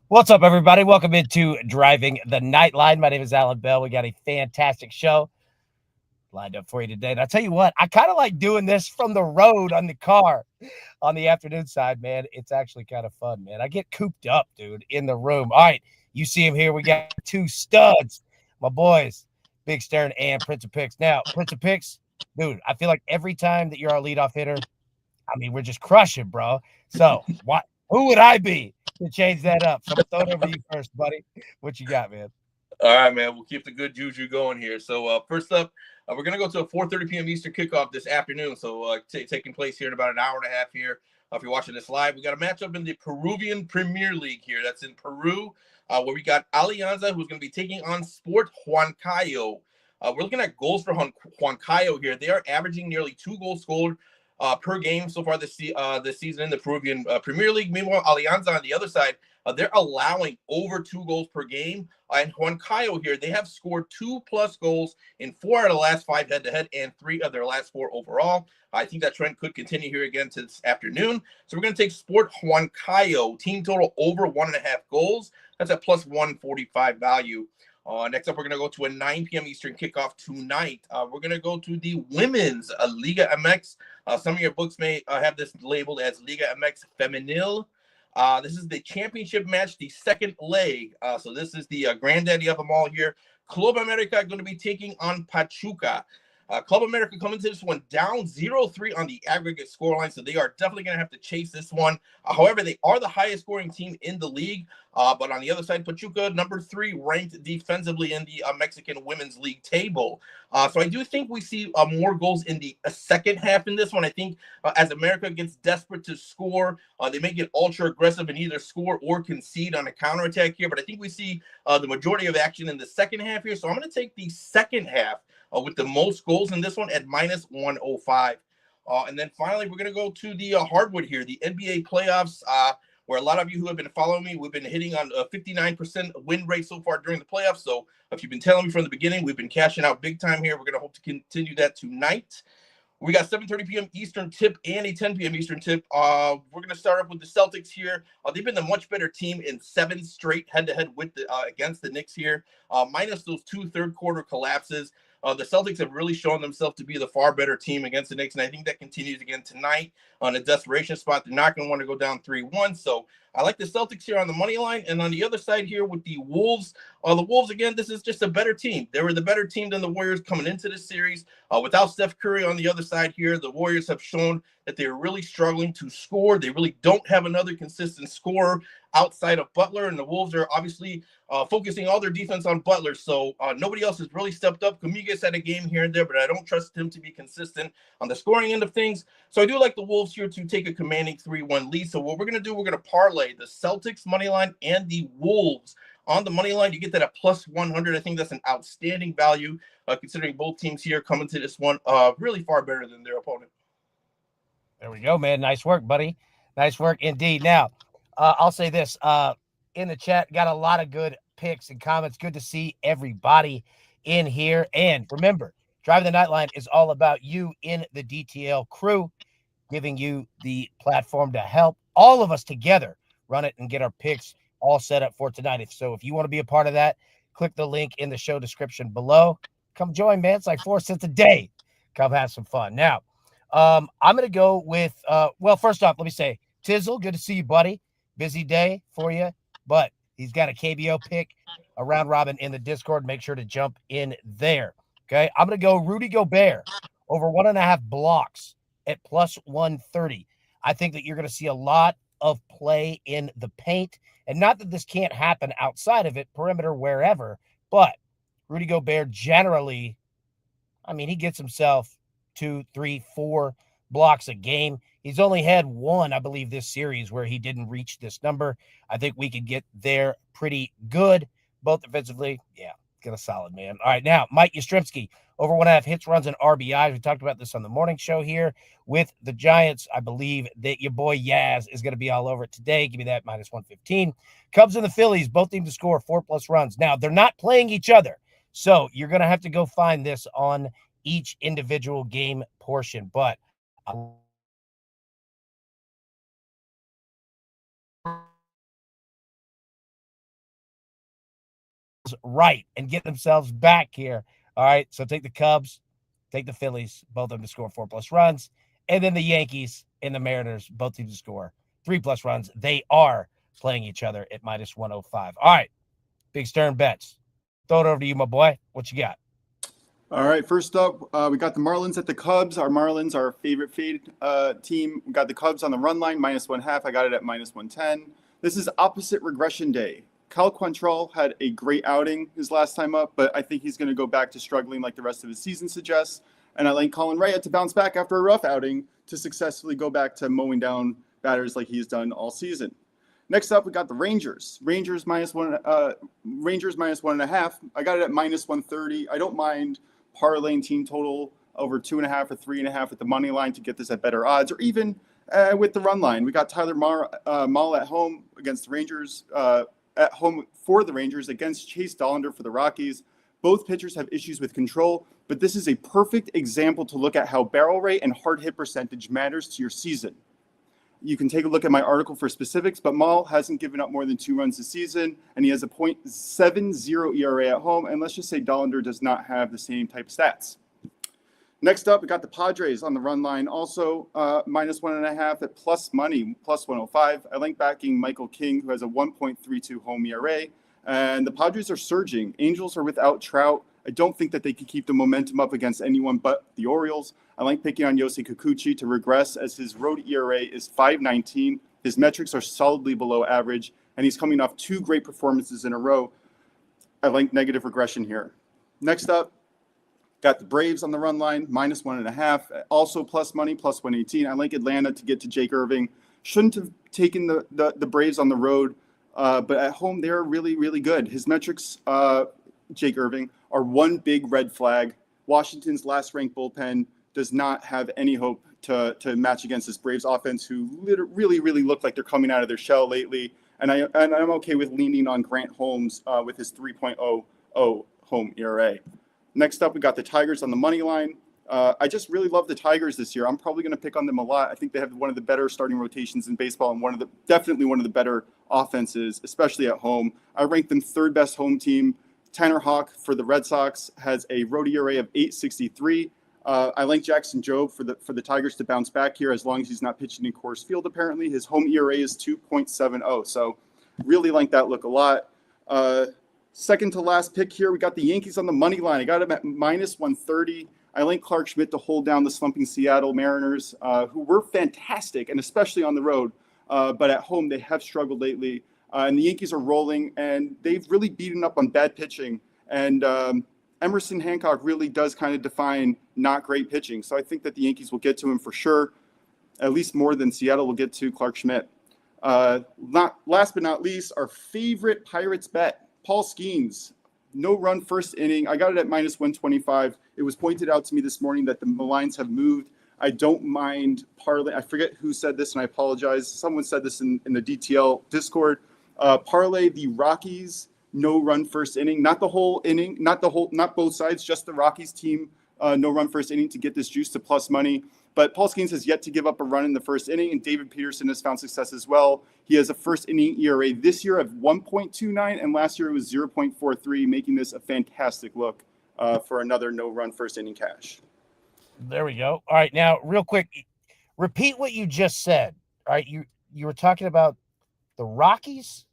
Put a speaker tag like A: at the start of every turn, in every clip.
A: What's up, everybody? Welcome into Driving the Nightline. My name is Alan Bell. We got a fantastic show lined up for you today. And I'll tell you what, I kind of like doing this from the road on the car on the afternoon side, man. It's actually kind of fun, man. I get cooped up, dude, in the room. All right, you see him here. We got two studs, my boys, Big Stern and Prince of Picks. Now, Prince of Picks, dude, I feel like every time that you're our leadoff hitter, I mean, we're just crushing, bro. So, what? Who would I be to change that up? So, I'm gonna throw it over to you first, buddy. What you got, man?
B: All right, man. We'll keep the good juju going here. So first up, we're gonna go to a 4:30 p.m. Eastern kickoff this afternoon. So taking place here in about an hour and a half here. If you're watching this live, we got a matchup in the Peruvian Premier League here. That's in Peru, where we got Alianza, who's going to be taking on Sport Huancayo. We're looking at goals for Huancayo here. They are averaging nearly 2 goals scored per game so far this season in the Peruvian Premier League. Meanwhile, Alianza on the other side, they're allowing over 2 goals per game. And Huancayo here, they have scored 2+ goals in 4 out of the last 5 head-to-head and 3 of their last 4 overall. I think that trend could continue here again to this afternoon. So we're going to take Sport Huancayo, team total over 1.5 goals. That's a plus 145 value. Next up, we're going to go to a 9 p.m. Eastern kickoff tonight. We're going to go to the women's Liga MX. Some of your books may have this labeled as Liga MX Femenil. This is the championship match, the second leg. So this is the granddaddy of them all here. Club America going to be taking on Pachuca. Club America coming to this one down 0-3 on the aggregate scoreline, so they are definitely going to have to chase this one. However, they are the highest scoring team in the league. But on the other side, Pachuca, number 3, ranked defensively in the Mexican Women's League table. So I do think we see more goals in the second half in this one. I think as America gets desperate to score, they may get ultra aggressive and either score or concede on a counterattack here. But I think we see the majority of action in the second half here. So I'm going to take the second half with the most goals in this one at minus 105. And then finally, we're going to go to the hardwood here, the NBA playoffs, where a lot of you who have been following me, we've been hitting on a 59% win rate so far during the playoffs. So if you've been telling me from the beginning, we've been cashing out big time here. We're going to hope to continue that tonight. We got 7:30 p.m. Eastern tip and a 10 p.m. Eastern tip. We're going to start up with the Celtics here. They've been the much better team in 7 straight head-to-head with against the Knicks here, minus those 2 third-quarter collapses. The Celtics have really shown themselves to be the far better team against the Knicks, and I think that continues again tonight on a desperation spot. They're not going to want to go down 3-1, so I like the Celtics here on the money line. And on the other side here with the Wolves, again, this is just a better team. They were the better team than the Warriors coming into this series. Without Steph Curry on the other side here, the Warriors have shown that they're really struggling to score. They really don't have another consistent scorer outside of Butler, and the Wolves are obviously focusing all their defense on Butler. So nobody else has really stepped up. Kuminga's had a game here and there, but I don't trust him to be consistent on the scoring end of things. So I do like the Wolves here to take a commanding 3-1 lead. So what we're going to do, we're going to parlay the Celtics money line and the Wolves on the money line. You get that at plus 100. I think that's an outstanding value, considering both teams here coming to this one really far better than their opponent.
A: There we go, man. Nice work, buddy. Nice work indeed. Now, I'll say this in the chat, got a lot of good picks and comments. Good to see everybody in here. And remember, Driving the Nightline is all about you in the DTL crew, giving you the platform to help all of us together run it and get our picks all set up for tonight. If you want to be a part of that, click the link in the show description below. Come join, man. It's like 4 cents a day. Come have some fun. Now, I'm going to go with, first off, let me say, Tizzle, good to see you, buddy. Busy day for you, but he's got a KBO pick, a round robin in the Discord. Make sure to jump in there. Okay. I'm going to go Rudy Gobert over 1.5 blocks at plus 130. I think that you're going to see a lot of play in the paint, and not that this can't happen outside of it, perimeter, wherever, but Rudy Gobert generally, I mean, he gets himself 2, 3, 4 blocks a game. He's only had one, I believe, this series where he didn't reach this number. I think we could get there pretty good, both defensively. Yeah, get a solid, man. All right, now, Mike Yastrzemski, over 1.5 hits, runs, and RBIs. We talked about this on the morning show here with the Giants. I believe that your boy Yaz is going to be all over it today. Give me that minus 115. Cubs and the Phillies, both teams to score 4+ runs. Now, they're not playing each other, so you're going to have to go find this on each individual game portion. But right and get themselves back here. All right. So take the Cubs, take the Phillies, both of them to score 4+ runs. And then the Yankees and the Mariners, both teams to score 3+ runs. They are playing each other at -105. All right. Big Stern bets. Throw it over to you, my boy. What you got?
C: All right, first up, we got the Marlins at the Cubs. Our Marlins, our favorite fade team. We got the Cubs on the run line, -1/2. I got it at -110. This is opposite regression day. Cal Quantrill had a great outing his last time up, but I think he's going to go back to struggling like the rest of his season suggests. And I like Colin Rea to bounce back after a rough outing to successfully go back to mowing down batters like he's done all season. Next up, we got the Rangers. Rangers -1.5. I got it at -130. I don't mind parlaying team total over 2.5 or 3.5 with the money line to get this at better odds, or even with the run line. We got Tyler Mahle at home against the Rangers, at home for the Rangers against Chase Dollander for the Rockies. Both pitchers have issues with control, but this is a perfect example to look at how barrel rate and hard hit percentage matters to your season. You can take a look at my article for specifics, but Mahle hasn't given up more than 2 runs this season, and he has a .70 ERA at home, and let's just say Dollander does not have the same type of stats. Next up, we got the Padres on the run line, also -1.5 at plus money, +105. I like backing Michael King, who has a 1.32 home ERA, and the Padres are surging. Angels are without Trout. I don't think that they can keep the momentum up against anyone but the Orioles. I like picking on Yosei Kikuchi to regress as his road ERA is 5.19. His metrics are solidly below average, and he's coming off 2 great performances in a row. I like negative regression here. Next up, got the Braves on the run line, -1.5. Also plus money, +118. I like Atlanta to get to Jake Irving. Shouldn't have taken the Braves on the road, but at home they're really, really good. His metrics, Jake Irving, are one big red flag. Washington's last ranked bullpen does not have any hope to match against this Braves offense, who really, really look like they're coming out of their shell lately. And I'm okay with leaning on Grant Holmes with his 3.00 home ERA. Next up, we got the Tigers on the money line. I just really love the Tigers this year. I'm probably going to pick on them a lot. I think they have one of the better starting rotations in baseball and definitely one of the better offenses, especially at home. I rank them 3rd best home team. Tanner Houck for the Red Sox has a road ERA of 8.63. I like Jackson Jobe for the Tigers to bounce back here as long as he's not pitching in Coors Field. Apparently, his home ERA is 2.70. So, really like that look a lot. Second to last pick here, we got the Yankees on the money line. I got them at -130. I like Clark Schmidt to hold down the slumping Seattle Mariners, who were fantastic, and especially on the road. But at home, they have struggled lately. And the Yankees are rolling, and they've really beaten up on bad pitching. And Emerson Hancock really does kind of define not great pitching. So I think that the Yankees will get to him for sure, at least more than Seattle will get to Clark Schmidt. Last but not least, our favorite Pirates bet, Paul Skeens. No run first inning. I got it at -125. It was pointed out to me this morning that the lines have moved. I don't mind parlay. I forget who said this, and I apologize. Someone said this in the DTL Discord. Parlay the Rockies no run first inning, not the whole inning, not both sides, just the Rockies team no run first inning to get this juice to plus money. But Paul Skeens has yet to give up a run in the first inning, and David Peterson has found success as well. He has a first inning ERA this year of 1.29, and last year it was 0.43, making this a fantastic look for another no run first inning cash.
A: There we go. All right, now real quick, repeat what you just said. All right, you were talking about the Rockies?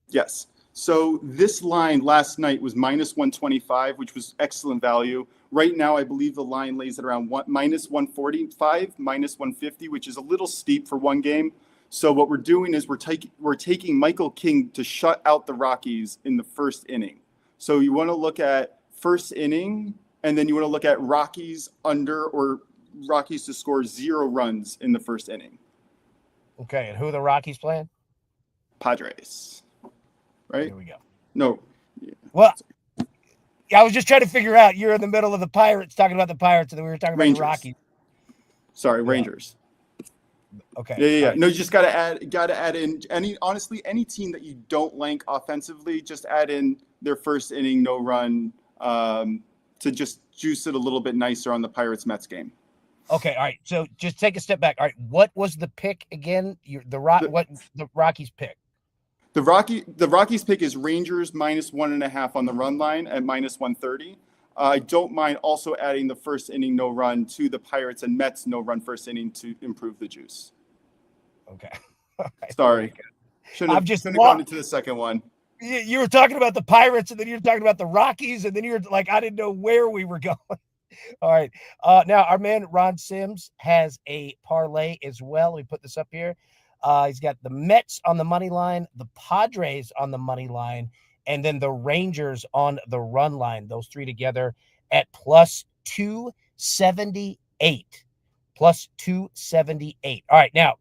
C: Yes. So this line last night was -125, which was excellent value. Right now, I believe the line lays at around -145, -150, which is a little steep for one game. So what we're doing is we're taking Michael King to shut out the Rockies in the first inning. So you want to look at first inning, and then you want to look at Rockies under or Rockies to score 0 runs in the first inning.
A: Okay, and who are the Rockies playing?
C: Padres. Right?
A: Here we go.
C: No. Yeah.
A: Well, I was just trying to figure out. You're in the middle of the Pirates, talking about the Pirates, and then we were talking about the Rockies.
C: Sorry, Rangers.
A: Okay.
C: Yeah. Right. No, you just gotta add in any team that you don't like offensively, just add in their first inning no run to just juice it a little bit nicer on the Pirates Mets game.
A: Okay, all right. So just take a step back. All right, what was the pick again? What the Rockies pick?
C: The Rockies pick is Rangers -1.5 on the run line at -130. I don't mind also adding the first inning no run to the Pirates and Mets no run first inning to improve the juice.
A: Okay. All right.
C: Sorry. Shouldn't have gone into the second one.
A: You were talking about the Pirates, and then you were talking about the Rockies, and then you were like, I didn't know where we were going. All right. Now, our man Ron Sims has a parlay as well. We put this up here. He's got the Mets on the money line, the Padres on the money line, and then the Rangers on the run line. Those three together at plus 278. Plus 278. All right. Now,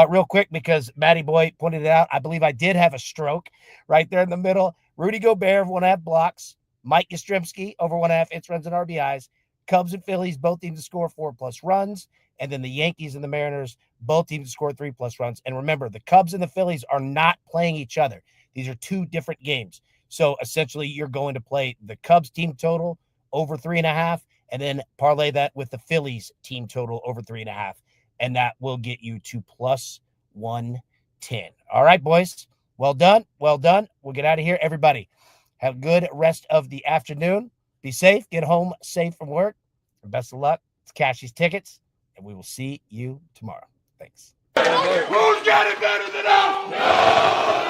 A: real quick, because Matty Boy pointed it out, I believe I did have a stroke right there in the middle. Rudy Gobert, 1.5 blocks. Mike Yastrzemski, over 1.5 hits, runs, and RBIs. Cubs and Phillies, both teams to score 4+ runs. And then the Yankees and the Mariners, both teams to score 3+ runs. And remember, the Cubs and the Phillies are not playing each other. These are two different games. So essentially, you're going to play the Cubs team total over 3.5, and then parlay that with the Phillies team total over 3.5. And that will get you to plus 110. All right, boys. Well done. Well done. We'll get out of here. Everybody, have a good rest of the afternoon. Be safe. Get home safe from work. And best of luck. Let's cash these tickets, and we will see you tomorrow. Thanks.
D: Who's got it better than us? No!